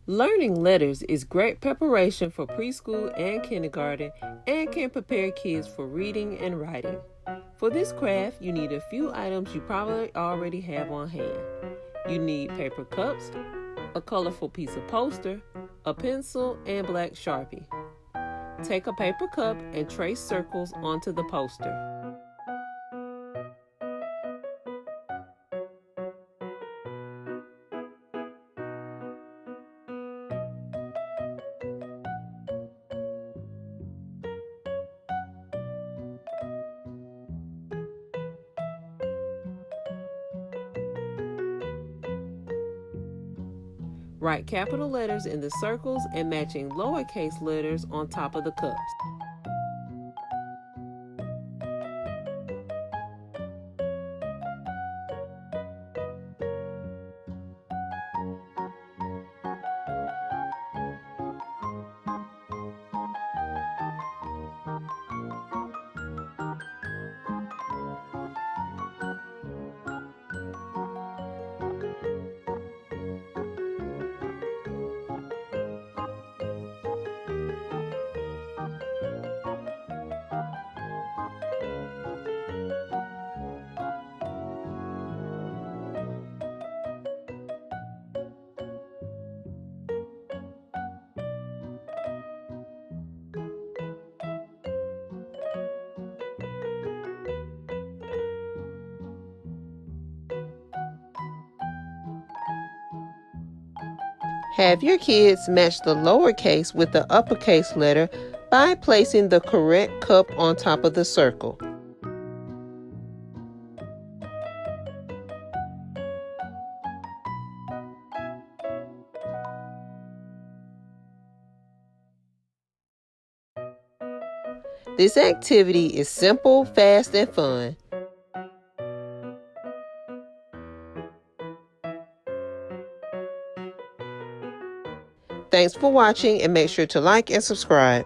Learning letters is great preparation for preschool and kindergarten and can prepare kids for reading and writing. For this craft, you need a few items you probably already have on hand. You need paper cups, a colorful piece of poster, a pencil, and black sharpie. Take a paper cup and trace circles onto the poster. Write capital letters in the circles and matching lowercase letters on top of the cups. Have your kids match the lowercase with the uppercase letter by placing the correct cup on top of the circle. This activity is simple, fast, and fun. Thanks for watching and make sure to like and subscribe.